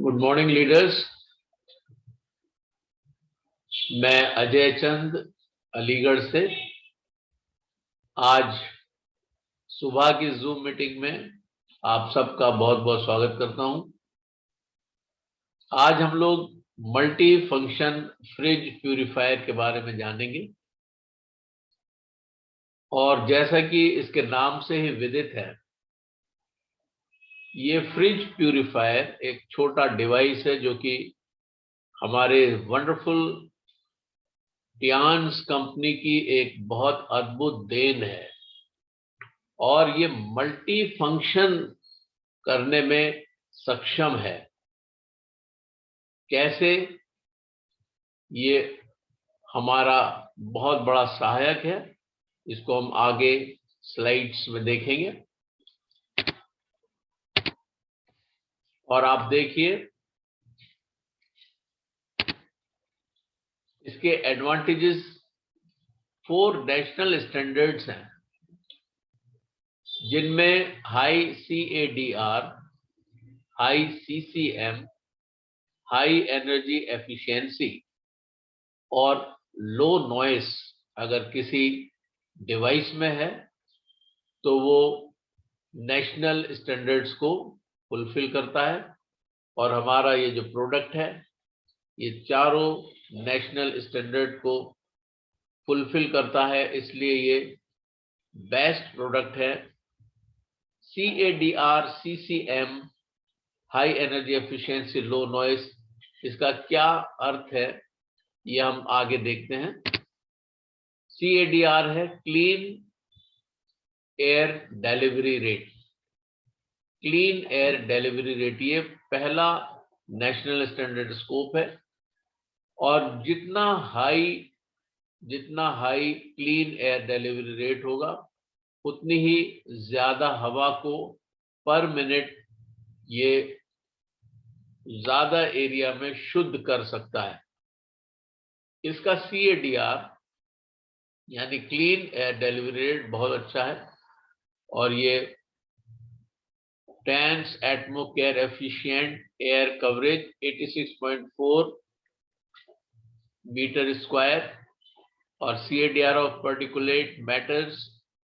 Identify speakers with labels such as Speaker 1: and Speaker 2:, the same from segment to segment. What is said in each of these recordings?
Speaker 1: Good morning leaders. मैं अजय चंद अलीगढ़ से आज सुबह की जूम मीटिंग में आप सबका बहुत बहुत स्वागत करता हूं। आज हम लोग मल्टी फंक्शन फ्रिज प्यूरिफायर के बारे में जानेंगे और जैसा कि इसके नाम से ही विदित है, ये फ्रिज प्यूरिफायर एक छोटा डिवाइस है जो कि हमारे वंडरफुल टियान्स कंपनी की एक बहुत अद्भुत देन है और ये मल्टी फंक्शन करने में सक्षम है। कैसे? ये हमारा बहुत बड़ा सहायक है, इसको हम आगे स्लाइड्स में देखेंगे। और आप देखिए इसके एडवांटेजेस 4 नेशनल स्टैंडर्ड्स हैं, जिनमें high CADR, high CCM, high energy efficiency और लो नॉइस अगर किसी डिवाइस में है तो वो नेशनल स्टैंडर्ड्स को फुलफिल करता है। और हमारा ये जो प्रोडक्ट है ये चारों नेशनल स्टैंडर्ड को फुलफिल करता है, इसलिए ये बेस्ट प्रोडक्ट है। CADR, CCM, high energy efficiency, low noise, इसका क्या अर्थ है ये हम आगे देखते हैं। CADR है clean air delivery rate. Clean air delivery rate ये पहला नेशनल स्टैंडर्ड स्कोप है और जितना high clean air delivery rate होगा उतनी ही ज्यादा हवा को पर मिनट ये ज्यादा एरिया में शुद्ध कर सकता है। इसका CADR यानी क्लीन एयर डिलीवरी रेट बहुत अच्छा है और ये tense atmosphere efficient air coverage 86.4 metre square और CADR of particulate matters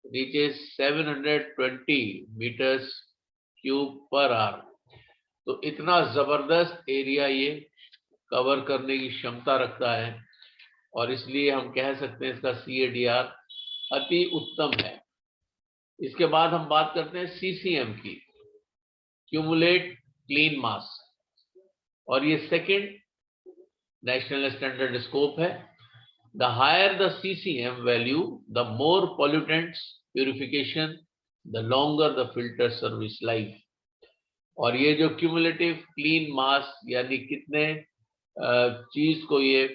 Speaker 1: reaches 720 metres cube per hour. तो इतना जबरदस्त एरिया ये कवर करने की क्षमता रखता है और इसलिए हम कह सकते हैं इसका CADR अति उत्तम है। इसके बाद हम बात करते हैं CCM की, क्यूमुलेट क्लीन मास, और ये सेकंड नेशनल स्टैंडर्ड स्कोप है। The higher the CCM value, the more pollutants purification, the longer the filter service life। और ये जो क्यूमुलेटिव क्लीन मास यानी कितने चीज को ये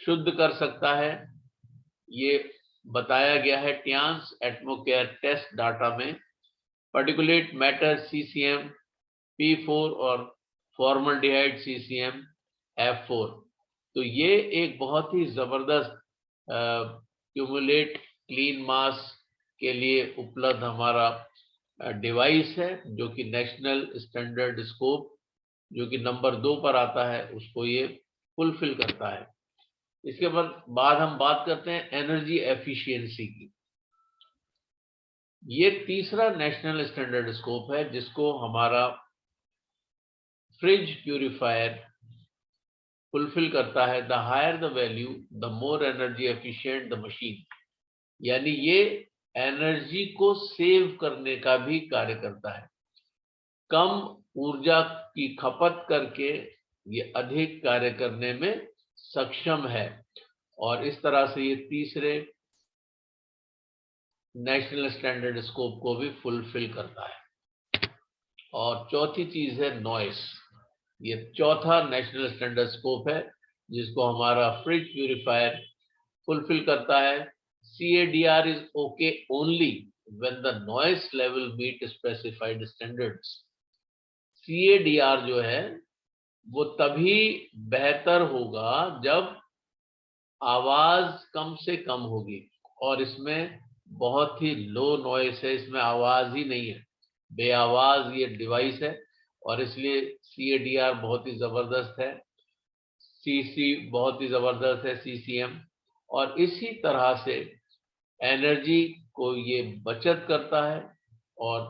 Speaker 1: शुद्ध कर सकता है, ये बताया गया है टियान्स एटमोस्फेयर टेस्ट डाटा में। पार्टिकुलेट मैटर CCM P4 और फॉर्मल्डिहाइड CCM F4। तो ये एक बहुत ही जबरदस्त क्यूमुलेट क्लीन मास के लिए उपलब्ध हमारा डिवाइस है जो कि नेशनल स्टैंडर्ड स्कोप जो कि नंबर 2 पर आता है उसको ये फुलफिल करता है। इसके बाद हम बात करते हैं एनर्जी एफिशिएंसी की। ये तीसरा नेशनल स्टैंडर्ड स्कोप है जिसको हमारा फ्रिज प्यूरिफायर फुलफिल करता है। The higher the value the more energy efficient the machine, यानी ये एनर्जी को सेव करने का भी कार्य करता है। कम ऊर्जा की खपत करके ये अधिक कार्य करने में सक्षम है और इस तरह से ये तीसरे नेशनल स्टैंडर्ड स्कोप को भी फुलफिल करता है। और चौथी चीज है नॉइस। ये चौथा नेशनल स्टैंडर्ड स्कोप है जिसको हमारा फ्रिज प्यूरिफायर फुलफिल करता है। CADR is okay only when the noise level meet specified standards। CADR जो है वो तभी बेहतर होगा जब आवाज कम से कम होगी, और इसमें बहुत ही लो नॉइस है, इसमें आवाज ही नहीं है, बेआवाज ये डिवाइस है और इसलिए CADR बहुत ही जबरदस्त है, CC बहुत ही जबरदस्त है, CCM। और इसी तरह से एनर्जी को ये बचत करता है और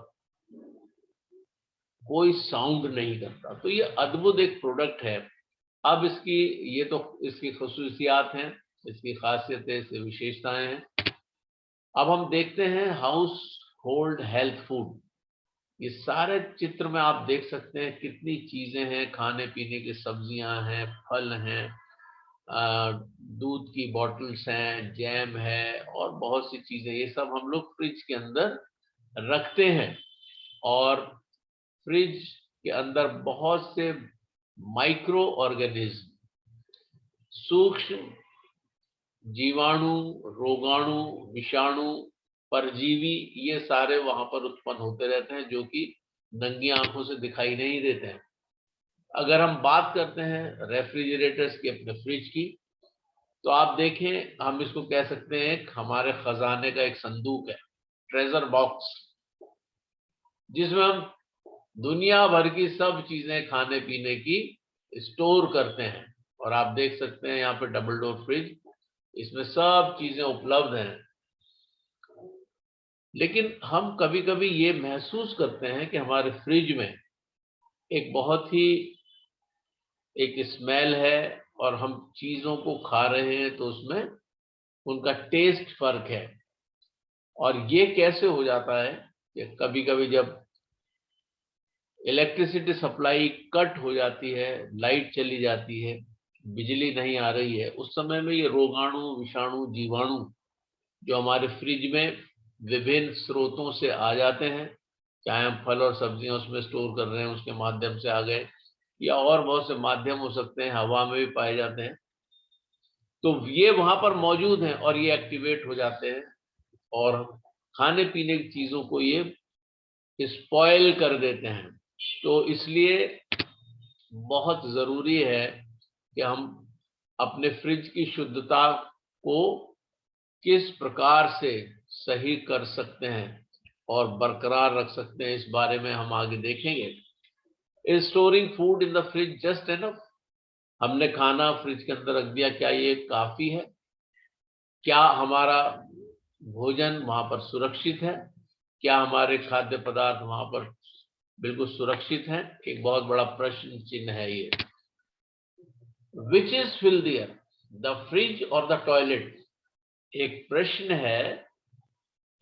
Speaker 1: कोई साउंड नहीं करता। तो ये अद्भुत एक प्रोडक्ट है। अब इसकी ये तो इसकी खसूसियात हैं, इसकी खासियतें, इसकी विशेषताएं हैं। अब हम देखते हैं हाउस होल्ड हेल्थ फूड। ये सारे चित्र में आप देख सकते हैं कितनी चीजें हैं, खाने पीने की सब्जियां हैं, फल हैं, दूध की बॉटल्स हैं, जैम है और बहुत सी चीजें। ये सब हम लोग फ्रिज के अंदर रखते हैं और फ्रिज के अंदर बहुत से माइक्रो ऑर्गेनिज्म, सूक्ष्म जीवाणु, रोगाणु, विषाणु, परजीवी, ये सारे वहां पर उत्पन्न होते रहते हैं जो कि नंगी आंखों से दिखाई नहीं देते हैं। अगर हम बात करते हैं रेफ्रिजरेटर्स की, अपने फ्रिज की, तो आप देखें, हम इसको कह सकते हैं हमारे खजाने का एक संदूक है, ट्रेजर बॉक्स, जिसमें हम दुनिया भर की सब चीजें खाने पीने की स्टोर करते हैं। और आप देख सकते हैं यहाँ पे डबल डोर फ्रिज, इसमें सब चीजें उपलब्ध हैं। लेकिन हम कभी कभी ये महसूस करते हैं कि हमारे फ्रिज में एक बहुत ही एक स्मेल है और हम चीजों को खा रहे हैं तो उसमें उनका टेस्ट फर्क है। और ये कैसे हो जाता है कि कभी कभी जब इलेक्ट्रिसिटी सप्लाई कट हो जाती है, लाइट चली जाती है, बिजली नहीं आ रही है, उस समय में ये रोगाणु, विषाणु, जीवाणु जो हमारे फ्रिज में विभिन्न स्रोतों से आ जाते हैं, चाहे हम फल और सब्जियां उसमें स्टोर कर रहे हैं उसके माध्यम से आ गए, या और बहुत से माध्यम हो सकते हैं, हवा में भी पाए जाते हैं, तो ये वहां पर मौजूद हैं और ये एक्टिवेट हो जाते हैं और खाने पीने की चीजों को ये स्पॉइल कर देते हैं। तो इसलिए बहुत जरूरी है कि हम अपने फ्रिज की शुद्धता को किस प्रकार से सही कर सकते हैं और बरकरार रख सकते हैं, इस बारे में हम आगे देखेंगे। Is storing food in the fridge just enough? हमने खाना फ्रिज के अंदर रख दिया, क्या ये काफी है? क्या हमारा भोजन वहां पर सुरक्षित है? क्या हमारे खाद्य पदार्थ वहां पर बिल्कुल सुरक्षित हैं? एक बहुत बड़ा प्रश्न चिन्ह है ये। विच इज फिल्दियर, द फ्रिज और द टॉयलेट? एक प्रश्न है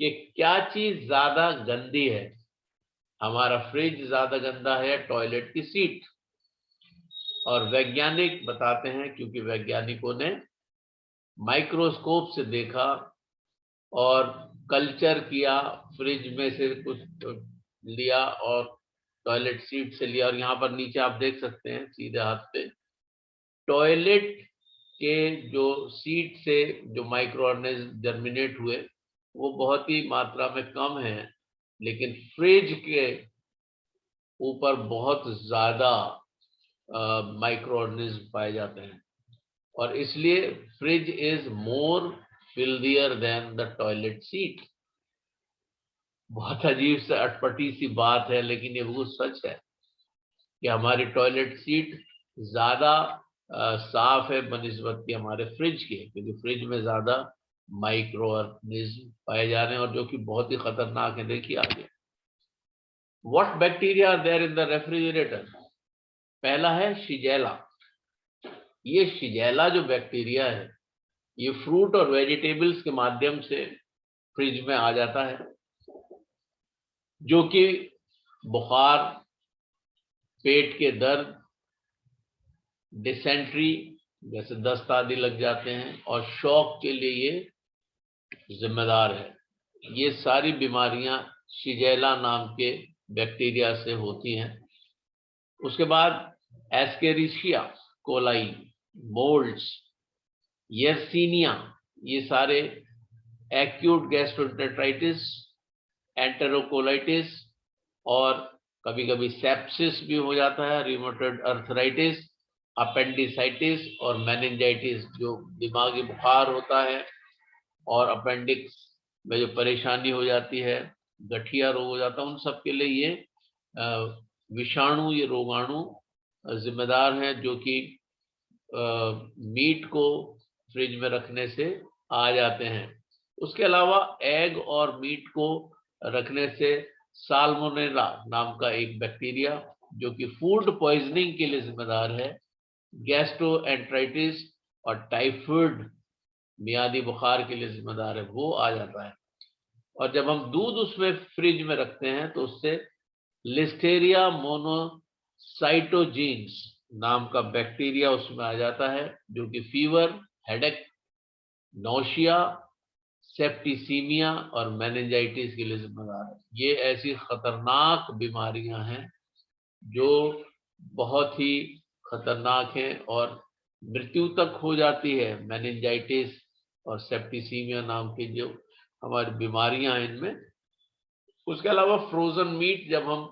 Speaker 1: कि क्या चीज ज्यादा गंदी है, हमारा फ्रिज ज्यादा गंदा है या टॉयलेट की सीट? और वैज्ञानिक बताते हैं, क्योंकि वैज्ञानिकों ने माइक्रोस्कोप से देखा और कल्चर किया, फ्रिज में से कुछ लिया और टॉयलेट सीट से लिया, और यहाँ पर नीचे आप देख सकते हैं सीधे हाथ पे, टॉयलेट के जो सीट से जो माइक्रो ऑर्गेनिज्म जर्मिनेट हुए वो बहुत ही मात्रा में कम है, लेकिन फ्रिज के ऊपर बहुत ज्यादा माइक्रो ऑर्गेनिज्म पाए जाते हैं। और इसलिए fridge is more filthier than the toilet seat. बहुत अजीब से अटपटी सी बात है, लेकिन ये बहुत सच है कि हमारी टॉयलेट सीट ज्यादा साफ है बनिस्बत की हमारे फ्रिज के, क्योंकि फ्रिज में ज्यादा माइक्रो ऑर्गेनिज्म पाए जा रहे हैं और जो कि बहुत ही खतरनाक है। देखिए आगे, what bacteria are there in the refrigerator? पहला है शिगेला। ये शिगेला जो बैक्टीरिया है, ये फ्रूट और वेजिटेबल्स के माध्यम से फ्रिज में आ जाता है, जो कि बुखार, पेट के दर्द, डिसेंट्री जैसे दस्त आदि लग जाते हैं और शॉक के लिए ये जिम्मेदार है। ये सारी बीमारियां शिगेला नाम के बैक्टीरिया से होती हैं। उसके बाद एस्केरिशिया कोलाई, मोल्ड्स, यर्सीनिया, ये सारे एक्यूट गैस्ट्रोएंटेराइटिस, एंटेरोकोलाइटिस और कभी कभी सेप्सिस भी हो जाता है, रियूमेटॉइड अर्थराइटिस, अपेंडिसाइटिस और मेनिंजाइटिस, जो दिमागी बुखार होता है, और अपेंडिक्स में जो परेशानी हो जाती है, गठिया रोग हो जाता है, उन सब के लिए ये विषाणु, ये रोगाणु जिम्मेदार हैं जो कि मीट को फ्रिज में रखने से आ जाते हैं। उसके अलावा एग और मीट को रखने से साल्मोनेला नाम का एक बैक्टीरिया जो कि फूड पॉइजनिंग के लिए जिम्मेदार है, गैस्ट्रोएंटराइटिस और टाइफाइड मियादी बुखार के लिए जिम्मेदार है, वो आ जाता है। और जब हम दूध उसमें फ्रिज में रखते हैं तो उससे लिस्टेरिया मोनोसाइटोजीन्स नाम का बैक्टीरिया उसमें आ जाता है जो कि फीवर, हेडेक, नौशिया, सेप्टिसीमिया और मेनिंजाइटिस के लिए जिम्मेदार है। ये ऐसी खतरनाक बीमारियां हैं जो बहुत ही खतरनाक हैं और मृत्यु तक हो जाती है। मेनिंजाइटिस और सेप्टिसीमिया नाम की जो हमारी बीमारियां हैं इनमें। उसके अलावा फ्रोजन मीट जब हम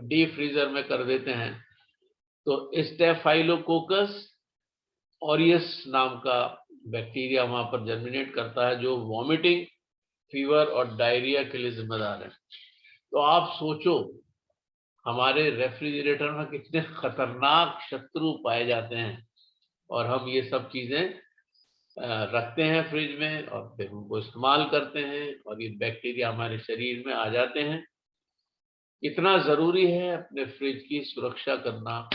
Speaker 1: डीप फ्रीजर में कर देते हैं तो स्टेफाइलोकोकस ऑरियस नाम का बैक्टीरिया वहां पर जर्मिनेट करता है जो वॉमिटिंग, फीवर और डायरिया के लिए जिम्मेदार है। तो आप सोचो हमारे रेफ्रिजरेटर में कितने खतरनाक शत्रु पाए जाते हैं और हम ये सब चीजें रखते हैं फ्रिज में और फिर उनको इस्तेमाल करते हैं और ये बैक्टीरिया हमारे शरीर में आ जाते हैं। कितना जरूरी है अपने फ्रिज की सुरक्षा करना।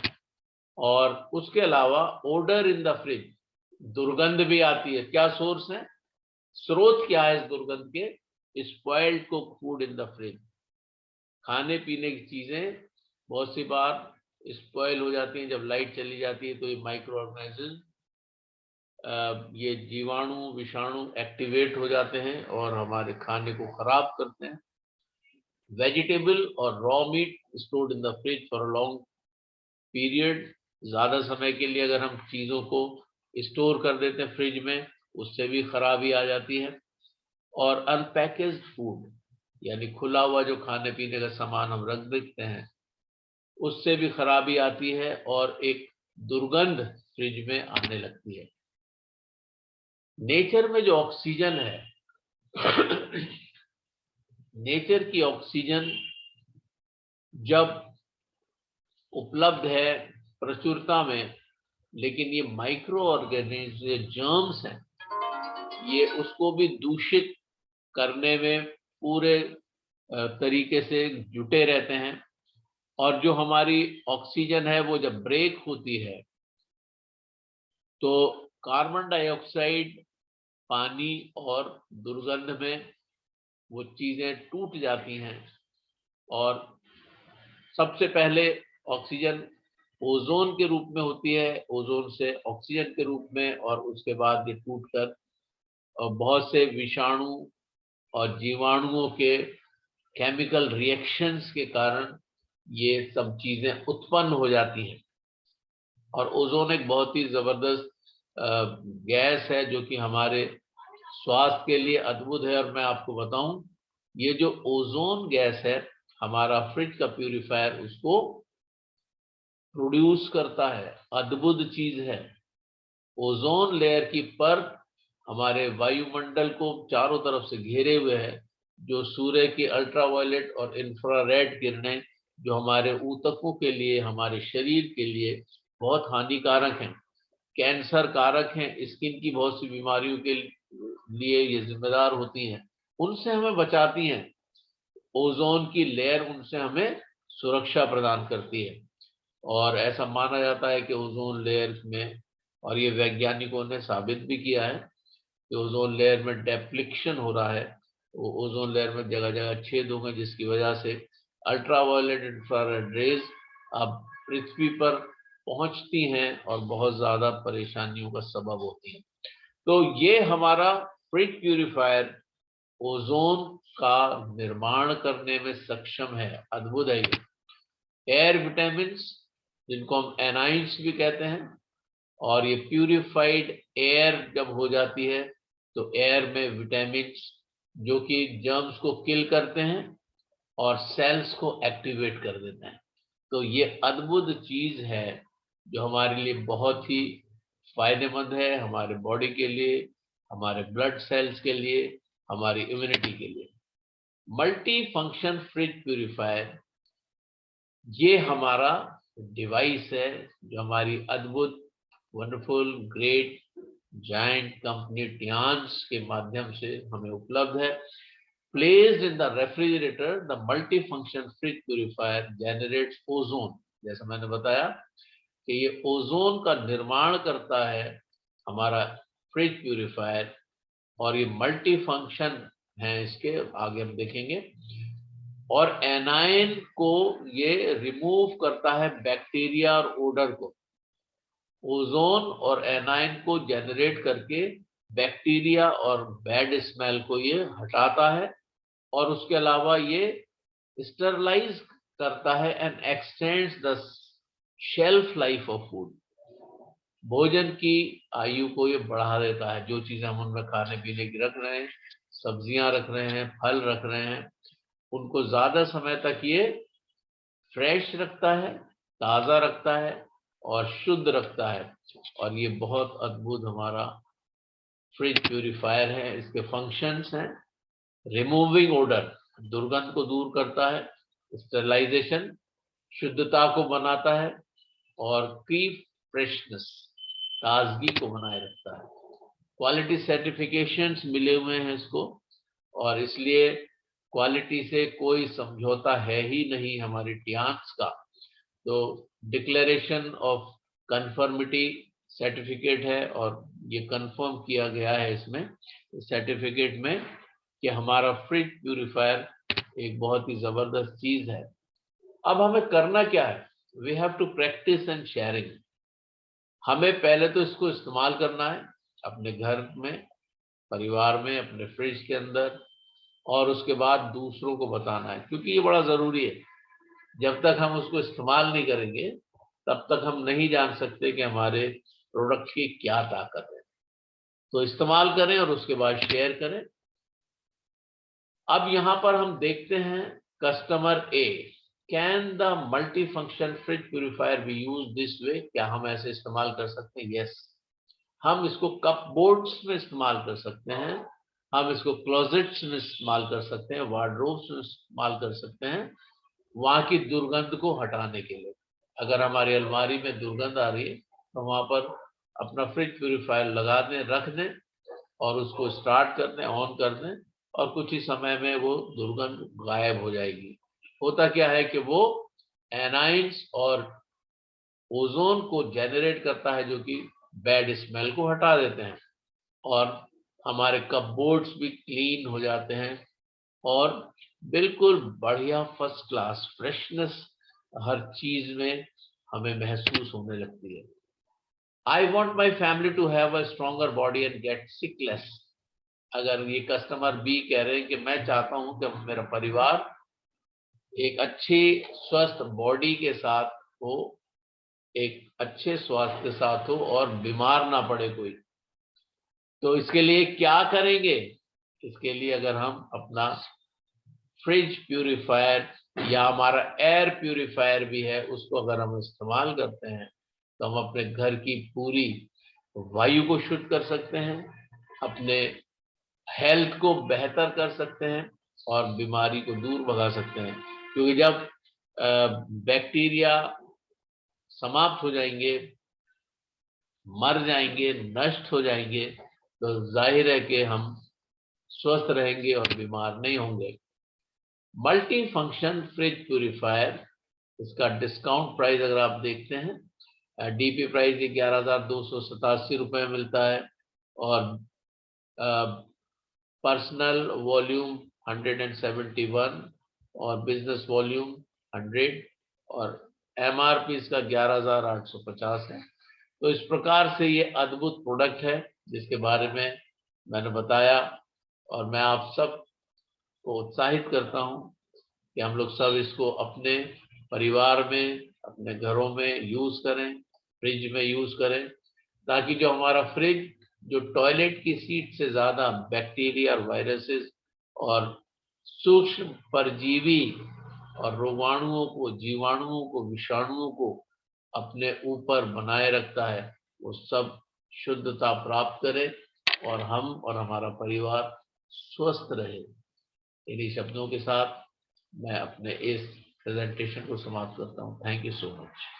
Speaker 1: और उसके अलावा ओडर इन द फ्रिज, दुर्गंध भी आती है। क्या सोर्स है, स्रोत क्या है इस दुर्गंध के? Spoiled cook food in the fridge. खाने पीने की चीजें बहुत सी बार स्पॉइल हो जाती हैं जब लाइट चली जाती है, तो ये माइक्रो ऑर्गेनिज्म, ये जीवाणु, विषाणु एक्टिवेट हो जाते हैं और हमारे खाने को खराब करते हैं। वेजिटेबल और raw meat stored in the fridge for a long period, ज्यादा समय के लिए अगर हम चीजों को स्टोर कर देते हैं फ्रिज में, उससे भी खराबी आ जाती है। और अनपैकेज्ड फूड, यानी खुला हुआ जो खाने पीने का सामान हम रख देते हैं, उससे भी खराबी आती है और एक दुर्गंध फ्रिज में आने लगती है। नेचर में जो ऑक्सीजन है नेचर की ऑक्सीजन जब उपलब्ध है प्रचुरता में, लेकिन ये माइक्रो ऑर्गेनिज्म, जर्म्स हैं, ये उसको भी दूषित करने में पूरे तरीके से जुटे रहते हैं। और जो हमारी ऑक्सीजन है वो जब ब्रेक होती है तो कार्बन डाइऑक्साइड, पानी और दुर्गंध में वो चीजें टूट जाती हैं। और सबसे पहले ऑक्सीजन ओजोन के रूप में होती है, ओजोन से ऑक्सीजन के रूप में, और उसके बाद ये टूटकर बहुत से विषाणु और जीवाणुओं के केमिकल रिएक्शंस के कारण ये सब चीजें उत्पन्न हो जाती हैं। और ओजोन एक बहुत ही जबरदस्त गैस है जो कि हमारे स्वास्थ्य के लिए अद्भुत है। और मैं आपको बताऊं, ये जो ओजोन गैस है, हमारा फ्रिज का प्यूरिफायर उसको प्रोड्यूस करता है। अद्भुत चीज है। ओजोन लेयर की परत हमारे वायुमंडल को चारों तरफ से घेरे हुए है। जो सूर्य की अल्ट्रावायलेट और इंफ्रारेड किरणें जो हमारे ऊतकों के लिए, हमारे शरीर के लिए बहुत हानिकारक हैं, कैंसर कारक हैं, स्किन की बहुत सी बीमारियों के लिए ये जिम्मेदार होती हैं, उनसे हमें बचाती हैं। ओजोन की लेयर उनसे हमें सुरक्षा प्रदान करती है। और ऐसा माना जाता है कि ओजोन लेयर में, और ये वैज्ञानिकों ने साबित भी किया है कि ओजोन लेयर में डेप्लीशन हो रहा है। ओजोन लेयर में जगह जगह छेद हो गए जिसकी वजह से अल्ट्रावायलेट इंफ्रारेड रेज अब पृथ्वी पर पहुंचती हैं और बहुत ज्यादा परेशानियों का सबब होती हैं। तो ये हमारा फ्रिज प्यूरिफायर ओजोन का निर्माण करने में सक्षम है। अद्भुत है ये। एयर विटामिन, जिनको हम एनाइंस भी कहते हैं, और ये प्यूरिफाइड एयर जब हो जाती है तो एयर में विटामिन जो कि जर्म्स को किल करते हैं और सेल्स को एक्टिवेट कर देते हैं। तो ये अद्भुत चीज है जो हमारे लिए बहुत ही फायदेमंद है, हमारे बॉडी के लिए, हमारे ब्लड सेल्स के लिए, हमारी इम्यूनिटी के लिए। मल्टी फंक्शन फ्रिज प्यूरिफायर ये हमारा डिवाइस है जो हमारी अद्भुत, वंडरफुल, ग्रेट, जायंट कंपनी टियान्स के माध्यम से हमें उपलब्ध है। Placed in the refrigerator, the multifunction fridge purifier generates ozone. जैसा मैंने बताया कि ये ओजोन का निर्माण करता है हमारा फ्रिज प्यूरिफायर, और ये मल्टी फंक्शन है, इसके आगे हम देखेंगे। और एनाइन को ये रिमूव करता है बैक्टीरिया और ओडर को। ओजोन और एनाइन को जनरेट करके बैक्टीरिया और बैड स्मेल को ये हटाता है, और उसके अलावा ये स्टरलाइज करता है and x tends the shelf life of food. भोजन की आयु को ये बढ़ा देता है। जो चीजें हम उनमें खाने पीने की रख रहे हैं, सब्जियां रख रहे हैं, फल रख रहे हैं, उनको ज्यादा समय तक ये फ्रेश रखता है, ताजा रखता है और शुद्ध रखता है। और ये बहुत अद्भुत हमारा फ्रिज प्यूरिफायर है। इसके फंक्शंस हैं: रिमूविंग ओडर, दुर्गंध को दूर करता है; स्टरलाइजेशन, शुद्धता को बनाता है; और कीप फ्रेशनेस, ताजगी को बनाए रखता है। क्वालिटी सर्टिफिकेशंस मिले हुए हैं इसको, और इसलिए क्वालिटी से कोई समझौता है ही नहीं हमारी टियान्स का। तो डिक्लेरेशन ऑफ कंफर्मिटी सर्टिफिकेट है, और ये कंफर्म किया गया है इसमें सर्टिफिकेट में कि हमारा फ्रिज प्यूरिफायर एक बहुत ही जबरदस्त चीज है। अब हमें करना क्या है? We have to practise and sharing. हमें पहले तो इसको इस्तेमाल करना है अपने घर में, परिवार में, अपने फ्रिज के अंदर, और उसके बाद दूसरों को बताना है, क्योंकि ये बड़ा जरूरी है। जब तक हम उसको इस्तेमाल नहीं करेंगे तब तक हम नहीं जान सकते कि हमारे प्रोडक्ट की क्या ताकत है। तो इस्तेमाल करें और उसके बाद शेयर करें। अब यहां पर हम देखते हैं customer A, can the multi function fridge purifier B use this way? क्या हम ऐसे इस्तेमाल कर सकते हैं? यस, हम इसको कप बोर्ड्स में इस्तेमाल कर सकते हैं, हम इसको क्लोजेट्स में इस्तेमाल कर सकते हैं, वार्डरोब्स में इस्तेमाल कर सकते हैं, वहां की दुर्गंध को हटाने के लिए। अगर हमारी अलमारी में दुर्गंध आ रही है तो वहां पर अपना फ्रिज प्यूरिफायर लगा दें, रख दें, और उसको स्टार्ट कर दें, ऑन कर दें, और कुछ ही समय में वो दुर्गंध गायब हो जाएगी। होता क्या है कि वो एनाइंस और ओजोन को जनरेट करता है, जो कि बैड स्मेल को हटा देते हैं, और हमारे कपबोर्ड्स भी क्लीन हो जाते हैं, और बिल्कुल बढ़िया फर्स्ट क्लास फ्रेशनेस हर चीज में हमें महसूस होने लगती है। I want my family to have a stronger body and get sick less. अगर ये कस्टमर बी कह रहे हैं कि मैं चाहता हूं कि मेरा परिवार एक अच्छी स्वस्थ बॉडी के साथ हो, एक अच्छे स्वास्थ्य के साथ हो, और बीमार ना पड़े कोई, तो इसके लिए क्या करेंगे? इसके लिए अगर हम अपना फ्रिज प्यूरिफायर या हमारा एयर प्यूरिफायर भी है, उसको अगर हम इस्तेमाल करते हैं तो हम अपने घर की पूरी वायु को शुद्ध कर सकते हैं, अपने हेल्थ को बेहतर कर सकते हैं, और बीमारी को दूर भगा सकते हैं। क्योंकि जब बैक्टीरिया समाप्त हो जाएंगे, मर जाएंगे, नष्ट हो जाएंगे, तो जाहिर है कि हम स्वस्थ रहेंगे और बीमार नहीं होंगे। मल्टी फंक्शन फ्रिज प्यूरिफायर, इसका डिस्काउंट प्राइस अगर आप देखते हैं, डीपी प्राइस 11,287 रुपए में मिलता है, और पर्सनल वॉल्यूम 171, और बिजनेस वॉल्यूम 100, और एमआरपी इसका 11,850 है। तो इस प्रकार से ये अद्भुत प्रोडक्ट है जिसके बारे में मैंने बताया, और मैं आप सब को उत्साहित करता हूं कि हम लोग सब इसको अपने परिवार में, अपने घरों में यूज करें, फ्रिज में यूज करें, ताकि जो हमारा फ्रिज जो टॉयलेट की सीट से ज्यादा बैक्टीरिया और वायरसेस और सूक्ष्म परजीवी और रोगाणुओं को, जीवाणुओं को, विषाणुओं को अपने ऊपर बनाए रखता है, वो सब शुद्धता प्राप्त करे, और हम और हमारा परिवार स्वस्थ रहे। इन्हीं शब्दों के साथ मैं अपने इस प्रेजेंटेशन को समाप्त करता हूँ। Thank you so much.